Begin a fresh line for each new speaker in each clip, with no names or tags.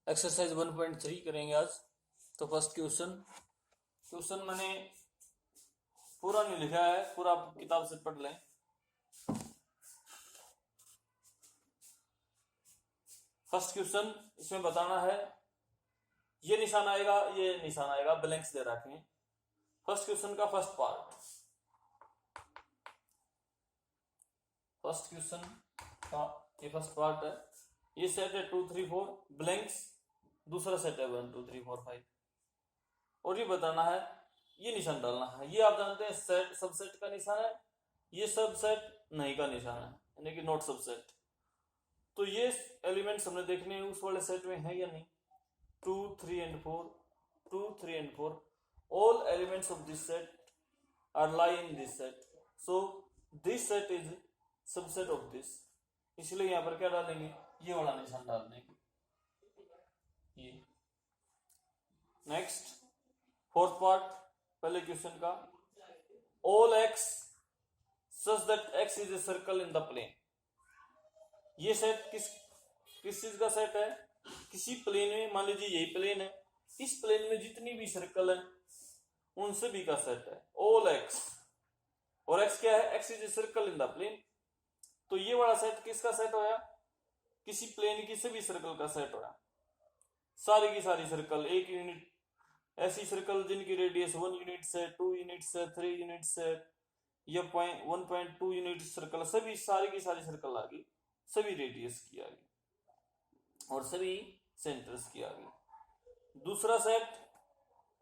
Exercise 1.3 करेंगे आज। तो फर्स्ट क्वेश्चन मैंने पूरा नहीं लिखा है, पूरा आप किताब से पढ़ लें। फर्स्ट क्वेश्चन इसमें बताना है, ये निशान आएगा, ये निशान आएगा, ब्लैंक्स दे रखे हैं। फर्स्ट क्वेश्चन का फर्स्ट पार्ट, फर्स्ट क्वेश्चन का ये फर्स्ट पार्ट है। ये सेट है 2 3 4 ब्लैंक्स, दूसरा सेट है 1 2 3 4 5 और ये बताना है, ये निशान डालना है। ये आप जानते हैं सेट सबसेट का निशान है, ये सबसेट नहीं का निशान है, यानी कि नॉट सबसेट। तो ये एलिमेंट्स हमने देखने उस वाले सेट में है या नहीं। 2 3 and 4, 2 3 and 4, all elements of this set are lie in this set, so this set is subset of this। इसलिए यहां पर क्या डालेंगे, ये वाला निशान डाल देंगे। ये नेक्स्ट फोर्थ पार्ट पहले क्वेश्चन का, all x such that x is a circle in the plane। ये सेट किस चीज का सेट है, किसी प्लेन में, मान लीजिए यही प्लेन है, इस प्लेन में जितनी भी सर्कल है उन सभी का सेट है all x। और x क्या है, x is a circle in the plane. तो ये वाला सेट किसका सेट होया, किसी प्लेन की सभी सर्कल का सेट होया। सारी की सारी सर्कल, एक यूनिट ऐसी सर्कल जिनकी रेडियस 1 यूनिट से, 2 यूनिट से, 3 यूनिट से या 1.2 यूनिट सर्कल, सभी सारी की सारी सर्कल आ गई, सभी रेडियस की आ गई और सभी सेंटर्स की आ गई। दूसरा set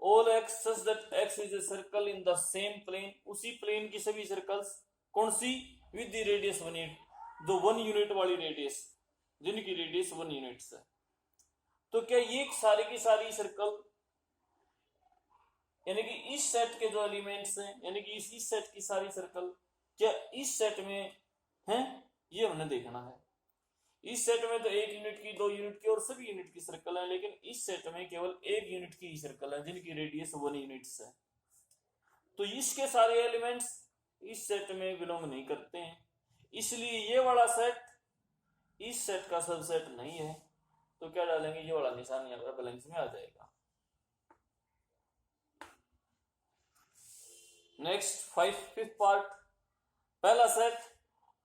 all x such that x is a circle in the same plane, उसी प्लेन की सभी सर्कल्स, कौन सी, विद द रेडियस 1 यूनिट, जो 1 यूनिट वाली रेडियस, जिनकी रेडियस 1 यूनिट है। तो क्या ये सारी की सारी सर्कल, यानी कि इस सेट के जो एलिमेंट्स हैं, यानी कि इस सेट की सारी सर्कल क्या इस सेट में हैं, ये हमने देखना है। इस सेट में तो 1 यूनिट की, 2 यूनिट की और सभी यूनिट की सर्कल है, लेकिन इस सेट में केवल 1 यूनिट की सर्कल है जिनकी रेडियस 1 यूनिट है। तो इसके सारे एलिमेंट्स इस सेट में बिलोंग नहीं करते हैं, इसलिए ये वाला सेट इस सेट का सबसेट नहीं है। तो क्या डालेंगे, ये वाला निशान यहाँ पर ब्लैंक्स में आ जाएगा। नेक्स्ट फिफ्थ पार्ट, पहला set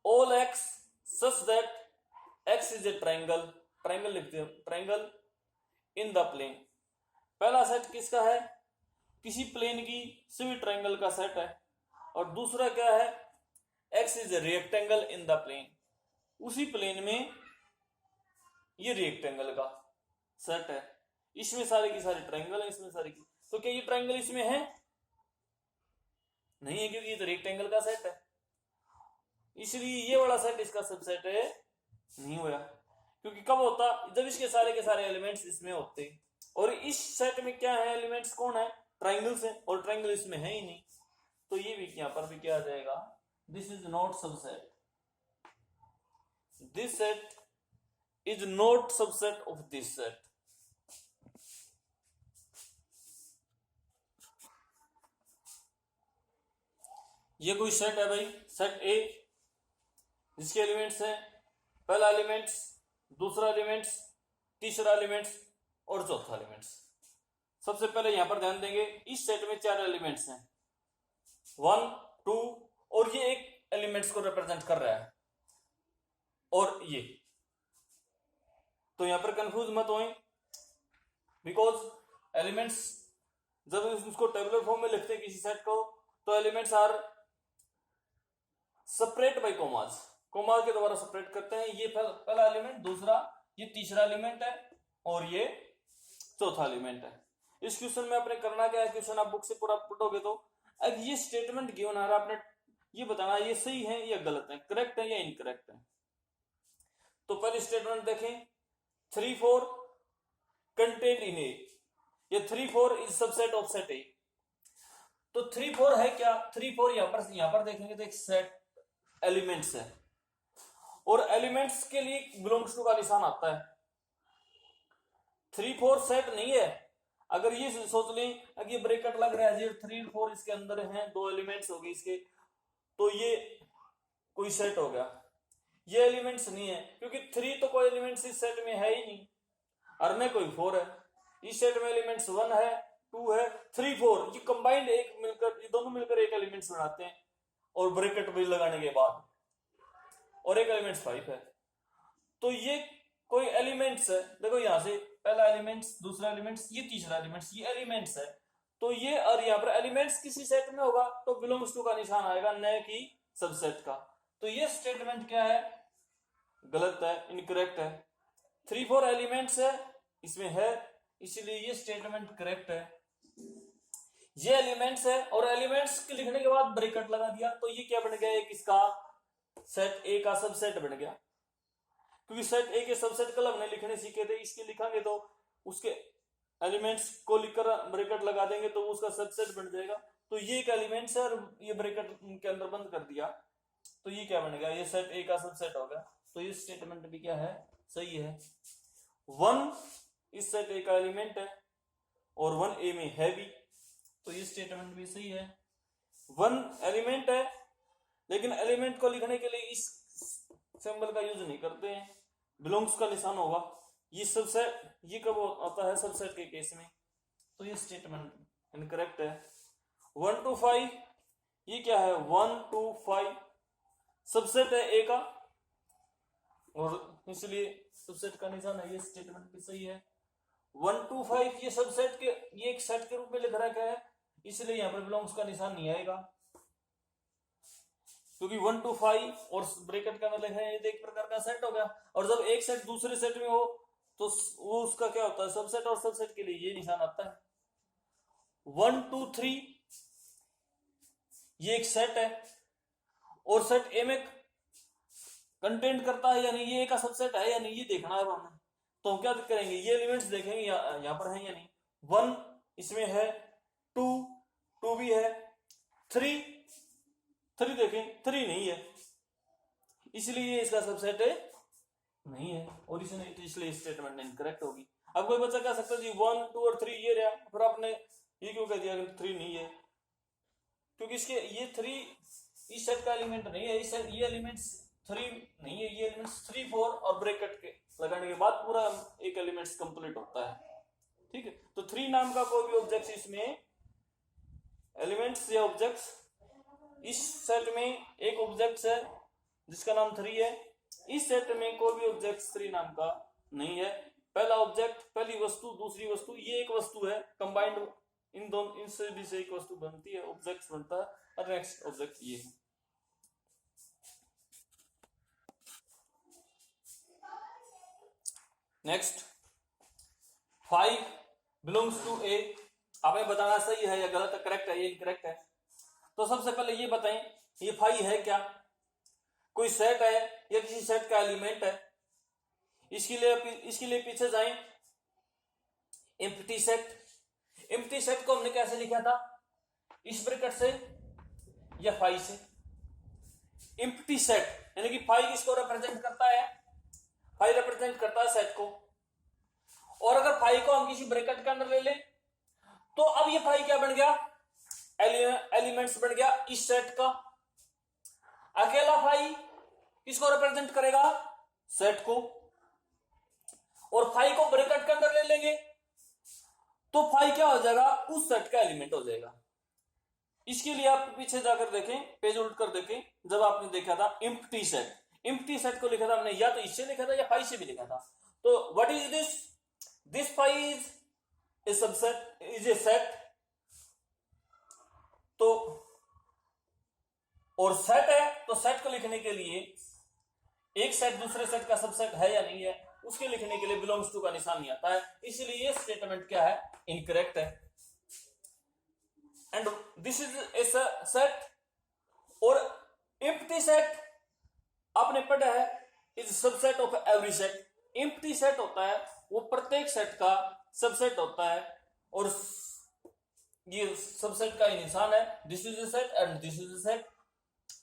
all x such that x is a triangle, triangle लिखते हैं, ट्राइंगल इन द प्लेन। पहला सेट किसका है, किसी प्लेन की सभी ट्राइंगल का सेट है। और दूसरा क्या है, x is a rectangle in the plane, उसी प्लेन में ये रेक्टेंगल का सेट है। इसमें सारी की सारी ट्राइंगल है, इसमें सारी की, तो क्या ये ट्राइंगल इसमें है, नहीं है, क्योंकि ये तो रेक्टेंगल का सेट है, इसलिए ये वाला सेट इसका सबसेट है नहीं हुआ। क्योंकि कब होता, जब इसके सारे के सारे एलिमेंट्स इसमें होते, और इस सेट में क्या है, एलिमेंट्स कौन है, ट्राइंगल्स है, और ट्राइंगल इसमें है ही नहीं। तो ये भी यहां पर भी क्या आ जाएगा, this is not subset, this set is not subset of this set. ये कोई सेट है भाई, सेट ए, जिसके एलिमेंट्स हैं पहला एलिमेंट्स, दूसरा एलिमेंट्स, तीसरा एलिमेंट्स और चौथा एलिमेंट्स। सबसे पहले यहां पर ध्यान देंगे, इस सेट में 4 एलिमेंट्स हैं, 1 2, और ये एक एलिमेंट्स को रिप्रेजेंट कर रहा है, और ये, तो यहां पर कंफ्यूज मत होए, बिकॉज एलिमेंट्स जब उसको टेबुलर फॉर्म में लिखते हैं किसी सेट को, तो elements are separate by commas, commas के द्वारा सेपरेट करते हैं। ये पहला एलिमेंट, दूसरा, ये तीसरा एलिमेंट है और ये चौथा एलिमेंट है। इस क्वेश्चन में आपने करना क्या है, क्वेश्चन आप बुक से पूरा पढ़ोगे तो अब ये स्टेटमेंट गिवन आ रहा है, आपने ये बताना ये सही है या गलत है, करेक्ट है या इनकरेक्ट है। तो पहले स्टेटमेंट देखें, 3 4 कंटेंट इन ए, ये 3 4 इज सबसेट ऑफ सेट ए। तो 3 4 है क्या, 3 4 यहां पर देखेंगे तो एक सेट एलिमेंट्स है, और एलिमेंट्स के लिए बिलोंग्स टू का निशान आता है। 3 4 सेट नहीं है, अगर ये सोच लें, अगर ये ब्रैकेट लग रहा है, 3 4 इसके अंदर हैं, 2 एलिमेंट्स हो गए इसके, तो ये कोई सेट हो गया। ये एलिमेंट्स नहीं है, क्योंकि 3 तो कोई एलिमेंट्स इस सेट में है ही नहीं। और में कोई 4 है। इस सेट में एलिमेंट्स 1 है, 2 है, 3, 4, ये कंबाइंड एक मिलकर, ये दोनों मिलकर एक एलिमेंट्स बनाते हैं और ब्रैकेट भी लगाने के बाद, और एक एलिमेंट्स 5 है। तो ये कोई एलिमेंट्स है, देखो यहां से पहला एलिमेंट्स, दूसरा एलिमेंट्स, ये तीसरा एलिमेंट्स, ये एलिमेंट्स है। तो ये, और यहाँ पर एलिमेंट्स किसी सेट में होगा तो बिलोंग्स टू का निशान आएगा, न कि सबसेट का। तो ये स्टेटमेंट क्या है, गलत है, इनकरेक्ट है। 3, 4 एलिमेंट्स है इसमें है, इसलिए ये स्टेटमेंट करेक्ट है। ये एलिमेंट्स है और एलिमेंट्स के लिखने के बाद ब्रैकेट लगा दिया, तो ये क्या बन गया, एक इसका सेट ए का सबसेट बन गया। क्योंकि सेट ए के सबसेट कल हमने लिखने सीखे थे, इसके लिखेंगे तो उसके एलिमेंट्स को लिखकर ब्रैकेट लगा देंगे तो उसका सबसेट बन जाएगा। तो ये एक एलिमेंट्स है और ये ब्रैकेट के अंदर बंद कर दिया, तो ये क्या बन गया, ये सेट ए का सबसेट हो गया। तो ये स्टेटमेंट भी क्या है, सही है। 1 इस सेट ए का एलिमेंट है और 1 ए में है भी, तो ये स्टेटमेंट भी सही है। 1 एलिमेंट है, लेकिन एलिमेंट को लिखने के लिए इस सिंबल का यूज नहीं करते हैं, बिलोंग्स का निशान होगा। ये सबसेट, ये कब आता है, सबसेट के केस में। तो ये स्टेटमेंट इनकरेक्ट है। 1 to 5, ये क्या है, 1 to 5 सबसेट है ए का, और इसलिए सबसेट का निशान है, ये स्टेटमेंट भी सही है। 1 to 5 ये सबसेट के, ये एक सेट के रूप में लिख रखा है, इसलिए यहाँ पर बिलोंग्स का निशान नहीं आएगा, क्योंकि 1 to 5 और ब्रैकेट के अंदर लिखा है, ये एक प्रकार का सेट हो गया। और जब एक सेट दूसरे सेट में हो तो वो उसका क्या होता है, सबसेट, और सबसेट के लिए ये निशान आता है। 1 to 3 ये एक सेट है और सेट ए में कंटेंट करता है, यानी ये ए का सबसेट है या नहीं, ये देखना है हमें। तो हम क्या करेंगे, ये एलिमेंट्स देखेंगे यहाँ पर है या नहीं। 1 इसमें है, 2 भी है, 3 देखें, 3 नहीं है, इसलिए ये इसका सबसेट है नहीं है, और इसने, तो इसलिए स्टेटमेंट इनकरेक्ट होगी। अब कोई बच्चा कह सकता है जी 1, 2 और 3 ये रहा, फिर आपने ये क्यों कह दिया 3 नहीं है, क्योंकि इसके ये 3 इस सेट का एलिमेंट नहीं है, इस ये एलिमेंट्स 3 नहीं है, ये एलिमेंट्स 3, 4 और ब्रैकेट के लगाने के बाद पूरा एक एलिमेंट्स कंप्लीट होता है। ठीक है, तो 3 नाम का कोई भी ऑब्जेक्ट इसमें, एलिमेंट्स या ऑब्जेक्ट्स, इस सेट में एक ऑब्जेक्ट है जिसका नाम 3 है, इस सेट में कोई भी ऑब्जेक्ट 3 नाम का नहीं है। पहला ऑब्जेक्ट, पहली वस्तु, दूसरी वस्तु, ये एक वस्तु है, कंबाइंड इन दोनों, इनसे भी से एक वस्तु बनती है, ऑब्जेक्ट बनता है, और नेक्स्ट ऑब्जेक्ट ये है। नेक्स्ट 5 बिलोंग्स टू ए, हमें बताना सही है या गलत है, करेक्ट है या इनकरेक्ट है। तो सबसे पहले ये बताएं, ये 5 है क्या, कोई सेट है या किसी सेट का एलिमेंट है। इसके लिए पीछे जाएं, एम्प्टी सेट। एम्प्टी सेट को हमने कैसे लिखा था, इस ब्रैकेट से या 5 से। एम्प्टी सेट यानी कि 5 किसको रिप्रेजेंट करता है, 5 रिप्रेजेंट करता है सेट को, और अगर 5 को हम किसी ब्रैकेट के अंदर ले लें तो अब ये 5 क्या बन गया, एलिमेंट्स बन गया इस सेट का। अकेला 5 किसको रिप्रेजेंट करेगा, सेट को, और 5 को ब्रैकेट के अंदर ले लेंगे तो 5 क्या हो जाएगा, उस सेट का एलिमेंट हो जाएगा। इसके लिए आप पीछे जाकर देखें, पेज उल्ट कर देखें, जब आपने देखा था एम्प्टी सेट, एम्प्टी सेट को लिखा था हमने या तो इससे लिखा था या 5 से भी लिखा था। तो what is this 5 is a subset, is a set. तो और सेट है, तो सेट को लिखने के लिए एक सेट दूसरे सेट का सबसेट है या नहीं है, उसके लिखने के लिए बिलोंग्स टू का निशान नहीं आता है, इसलिए ये स्टेटमेंट क्या है, इनकरेक्ट है। And this is a set, और एम्प्टी सेट आपने पढ़ा है is subset of every set. Empty set होता है वो प्रत्येक सेट का सबसेट होता है, और ये सबसेट का ही निशान है, this is a set and this is a set.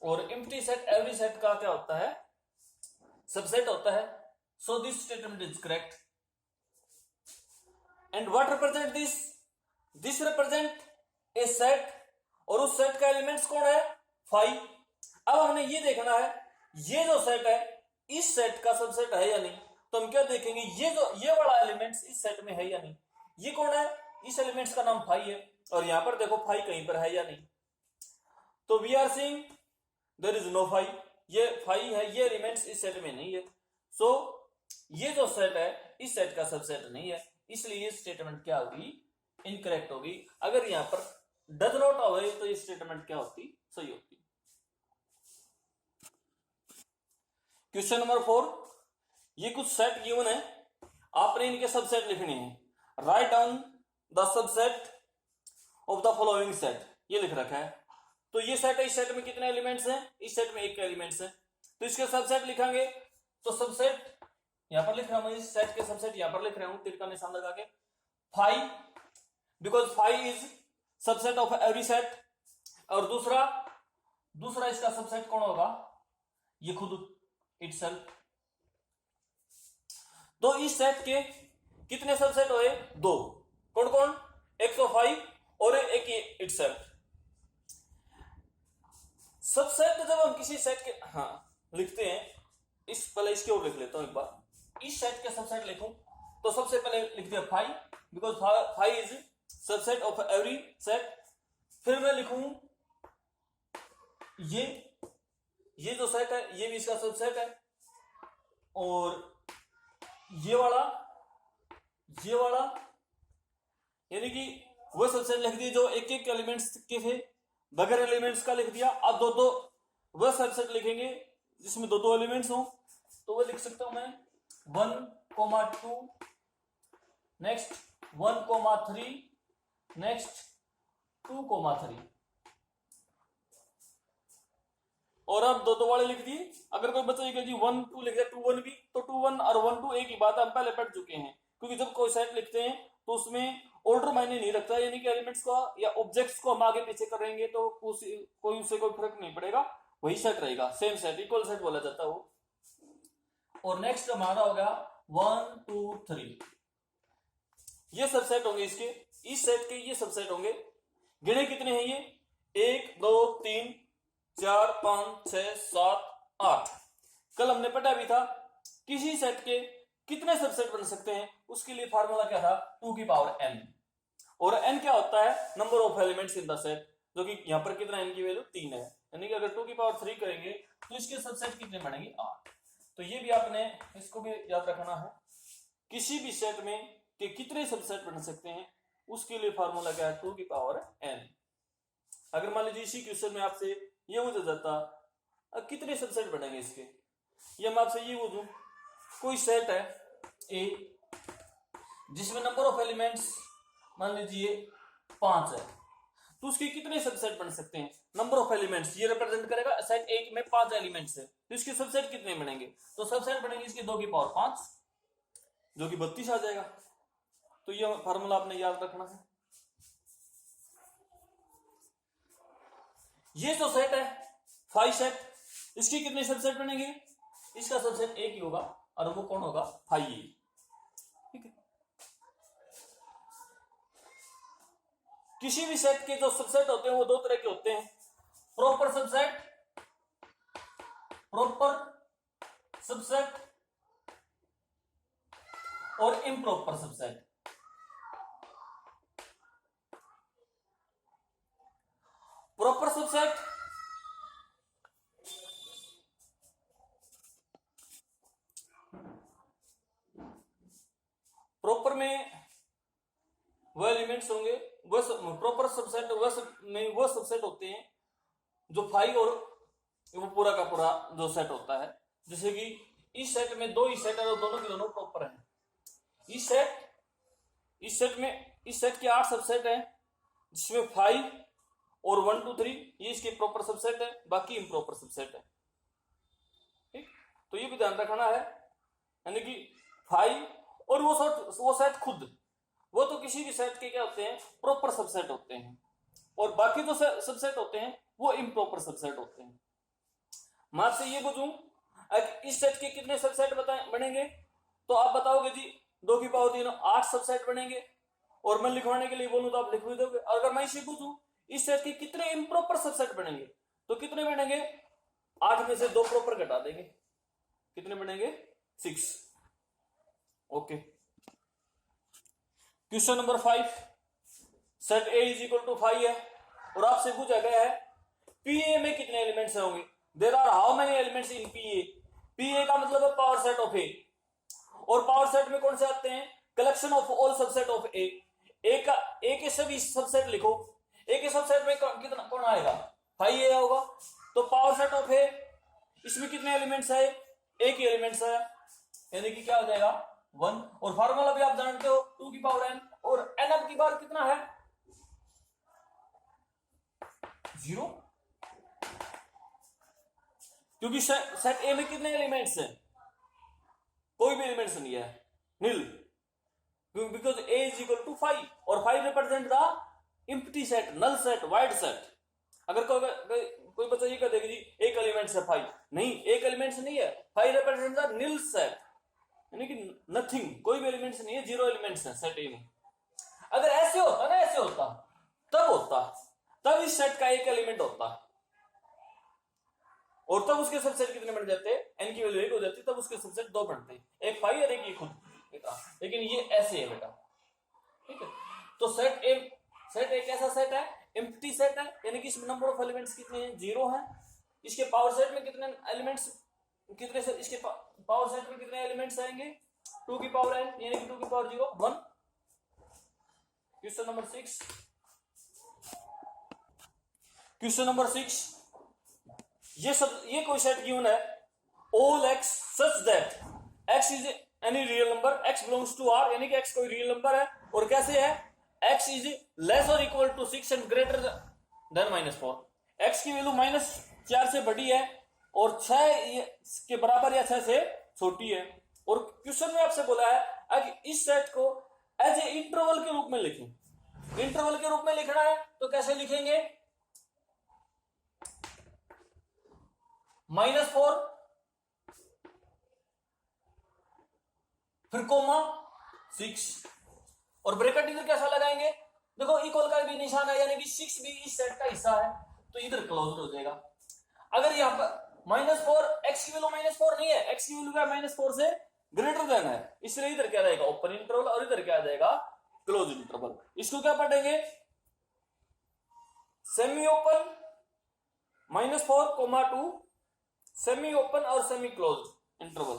और एम्प्टी सेट एवरी सेट का क्या होता है, सबसेट होता है। So this statement is correct. And what represent this represent a set, और उस सेट का एलिमेंट्स कौन है, 5। अब हमने ये देखना है ये जो सेट है इस सेट का सबसेट है या नहीं। तो हम क्या देखेंगे, ये वाला एलिमेंट्स इस सेट में है या नहीं। ये कौन है, इस एलिमेंट्स का नाम फाई है, और यहां पर देखो फाई कहीं पर है या नहीं। तो we are seeing there is no phi, ये फाई है, ये एलिमेंट्स इस सेट में नहीं है। सो ये जो सेट है इस सेट का सबसेट नहीं है, इसलिए ये स्टेटमेंट क्या होगी, इनकरेक्ट होगी। अगर यहां पर डज नॉट आवे तो ये स्टेटमेंट क्या होती, सही होती। क्वेश्चन नंबर 4, ये कुछ सेट गिवन है, आपने इनके सबसेट लिखने हैं। Write down the subset of the following set, ये लिख रखा है। तो ये सेट है, इस सेट में कितने एलिमेंट्स हैं, इस सेट में एक एलिमेंट्स है, तो इसके सबसेट लिखेंगे। तो सबसेट यहां पर लिख रहा हूं, इस सेट के सबसेट यहां पर लिख रहा हूं तीर का निशान लगा के, phi, because phi is subset of every set. और दूसरा इसका सबसेट कौन होगा, ये खुद इटसेल्फ। तो इस सेट के कितने सबसेट हुए, 2, कौन कौन, एक तो फाई और एक इटसेल्फ। सबसेट जब हम किसी सेट के लिखते हैं, इस पहले इसके और लिख लेता हूं एक बार, इस सेट के सबसेट लिखूं तो सबसे पहले लिख दिया phi, because phi is subset of every set. फिर मैं लिखूं ये जो सेट है ये भी इसका सबसेट है, और ये वाला यानी कि वो सबसेट लिख दिए जो एक एक एलिमेंट्स के थे, बगैर एलिमेंट्स का लिख दिया। अब दो वह सबसेट लिखेंगे जिसमें दो एलिमेंट्स हो, तो वो लिख सकता हूं मैं 1,2, नेक्स्ट 1,3, नेक्स्ट 2,3, और अब दो वाले लिख दिए। अगर कोई बच्चा जी 1 2 लिख दिया 2 1 भी, तो 2 1 और 1 2 एक ही बात हम पहले पढ़ चुके हैं, क्योंकि जब कोई सेट लिखते हैं तो उसमें ऑर्डर मायने नहीं रखता, यानी कि एलिमेंट्स का या ऑब्जेक्ट्स को हम आगे पीछे करेंगे तो कोई उससे कोई फर्क नहीं पड़ेगा, वही सेट रहेगा, सेम सेट, इक्वल सेट बोला जाता है वो। और नेक्स्ट हमारा हो गया 1 2 3, ये सबसेट होंगे इसके, इस सेट के ये सबसेट होंगे। गिने कितने हैं ये, 1 2 3 4 5 6 7 8। कल हमने पढ़ा भी था किसी सेट के कितने सबसेट बन सकते हैं, उसके लिए फार्मूला क्या था, 2 की पावर n, और n क्या होता है, number of elements in the set, जो कि यहां पर कितना n की वैल्यू 3 है, यानी कि अगर 2 की पावर 3 करेंगे तो इसके सबसेट कितने बनेंगे, 8। तो ये भी आपने इसको भी याद रखना है, किसी भी सेट में के कितने सबसेट बन सकते हैं, उसके लिए फार्मूला क्या है, 2 की पावर n। अगर मान लीजिए इसी क्वेश्चन में आपसे ये पूछा जाता कितने सबसेट बनेंगे इसके, ये मैं आपसे ये पूछूं, कोई सेट है ए जिसमें नंबर ऑफ एलिमेंट्स मान लीजिए 5 है, तो उसके कितने सबसेट बन सकते हैं, नंबर ऑफ एलिमेंट्स ये रिप्रेजेंट करेगा, सेट ए में 5 एलिमेंट्स है, तो इसके सबसेट कितने बनेंगे, तो सबसेट बनेंगे इसके 2 की पावर 5, जो कि 32 आ जाएगा। तो ये फार्मूला आपने याद रखना है। ये जो सेट है 5 सेट, इसके कितने सबसेट बनेंगे, इसका सबसेट एक ही होगा, और वो कौन होगा, 5 ही, ठीक है। किसी भी सेट के जो सबसेट होते हैं वो 2 तरह के होते हैं, प्रॉपर सबसेट और improper subset. Proper subset proper में वह एलिमेंट्स होंगे, वह प्रॉपर सबसेट में वो सबसेट होते हैं जो 5 और वो पूरा का पूरा जो सेट होता है, जैसे कि इस सेट में 2 ही सेट है और दोनों के दोनों प्रॉपर हैं। इस सेट के 8 सबसेट हैं, जिसमें 5 और 1 2 3 ये इसके प्रॉपर सबसेट है, बाकी इम्प्रॉपर सबसेट है, ठीक। तो ये भी ध्यान रखना है, यानी कि 5 और वो सेट खुद, वो तो किसी भी सेट के क्या होते हैं, प्रॉपर सबसेट होते हैं, और बाकी जो सबसेट होते हैं वो इम्प्रॉपर सबसेट होते हैं। मैं आपसे ये पूछूं इस सेट के कितने सबसेट बनेंगे, तो आप बताओगे जी 2 की पावर 3 8 सबसेट बनेंगे, और मैं लिखवाने के लिए बोलूं तो आप लिख भी दोगे। अगर मैं इसे पूछूं इस सेट के कितने इम्प्रॉपर सबसेट बनेंगे, तो कितने बनेंगे, 8 में से 2 प्रॉपर घटा देंगे, कितने बनेंगे, 6। Okay. Question number 5, set A is equal to 5 है और आपसे पूछा गया है पीए में कितने एलिमेंट्स होंगे। There are how many elements in PA. PA का मतलब है पावर सेट ऑफ ए, और पावर सेट में कौन से आते हैं, collection of all subset of A. A का ए के सभी सबसेट लिखो, ए के सबसेट में कितना कौन आएगा, 5 ए होगा। तो पावर सेट ऑफ ए, इसमें कितने एलिमेंट्स है, ए के एलिमेंट्स है, यानी कि क्या हो जाएगा 1। और फार्मूला भी आप जानते हो 2 की पावर n, और n अब की बार कितना है 0, क्योंकि सेट ए में कितने एलिमेंट्स हैं, कोई भी एलिमेंट्स नहीं है, nil, because A is equal to 5 और 5 represent the empty set, null set, void set. अगर कोई बच्चा ये कह देगा जी एक एलिमेंट्स है 5, नहीं, एक एलिमेंट्स नहीं है, 5 रिप्रेजेंट द नील सेट, यानी कि नथिंग, कोई भी एलिमेंट्स नहीं है, 0 एलिमेंट्स है सेट ए में। अगर ऐसे होता ना, ऐसे होता तब इस सेट का एक एलिमेंट होता, और तब उसके सबसेट कितने बन जाते, n की वैल्यू 1 हो जाती, तब उसके सबसेट 2 बनते, एक 5 और एक ये खुद। लेकिन ये ऐसे है बेटा, ठीक है। तो सेट एक ऐसा सेट है, एम्प्टी सेट है, यानी कि इसमें नंबर ऑफ एलिमेंट्स कितने हैं, 0 है। इसके पावर सेट में कितने एलिमेंट्स, कितने से इसके पावर सेट में कितने एलिमेंट्स आएंगे, 2 की पावर n, यानी कि 2 की power 0, 1। Question number 6, question number 6, ये कोई सेट गिवन है, all x such that x is any real number, x belongs to R, यानी कि x कोई रियल नंबर है, और कैसे है, x is less or equal to 6 and greater than -4। x की वैल्यू -4 से बड़ी है और 6 के बराबर या 6 से छोटी है। और क्वेश्चन में आपसे बोला है कि इस सेट को एज ए इंटरवल के रूप में लिखें। इंटरवल के रूप में लिखना है तो कैसे लिखेंगे, -4 फिर कोमा 6 और ब्रैकेट इधर कैसा लगाएंगे, देखो इक्वल का भी निशान है, यानी कि 6 भी इस सेट का हिस्सा है, तो इधर क्लोज हो जाएगा। अगर यहां पर -4, x की वैल्यू -4 नहीं है, x की वैल्यू क्या -4 से ग्रेटर देन है, इसलिए इधर क्या रहेगा ओपन इंटरवल, और इधर क्या आ जाएगा क्लोज इंटरवल। इसको क्या पढ़ेंगे, सेमी ओपन -4, 2, सेमी ओपन और सेमी क्लोज इंटरवल,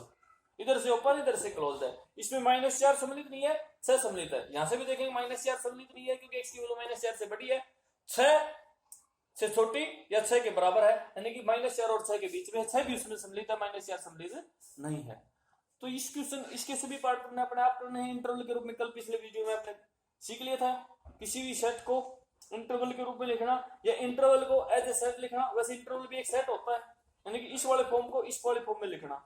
इधर से ओपन इधर से क्लोज है। इसमें -4 सम्मिलित नहीं है, 6 सम्मिलित है। यहां से भी देखेंगे -4 सम्मिलित नहीं है, क्योंकि x की वैल्यू -4 से बड़ी है, 6 से छोटी या 6 के बराबर है, यानी कि -4 और 6 के बीच में, 6 भी उसमें सम्मिलित है, -4 सम्मिलित नहीं है। तो इस क्वेश्चन, इसके सभी पार्ट अपने आप करने हैं इंटरवल के रूप में। कल पिछले वीडियो में आपने सीख लिया था किसी भी सेट को इंटरवल के रूप में लिखना, या इंटरवल को एज ए सेट लिखना। वैसे इंटरवल भी एक सेट होता है, यानी कि इस वाले फॉर्म को इस वाले फॉर्म में लिखना,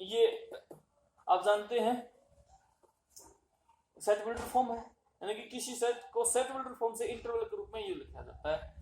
ये आप जानते हैं सेट बिल्डर फॉर्म है, यानी कि किसी सेट को सेट बिल्डर फॉर्म से इंटरवल के रूप में ये लिखा जाता है।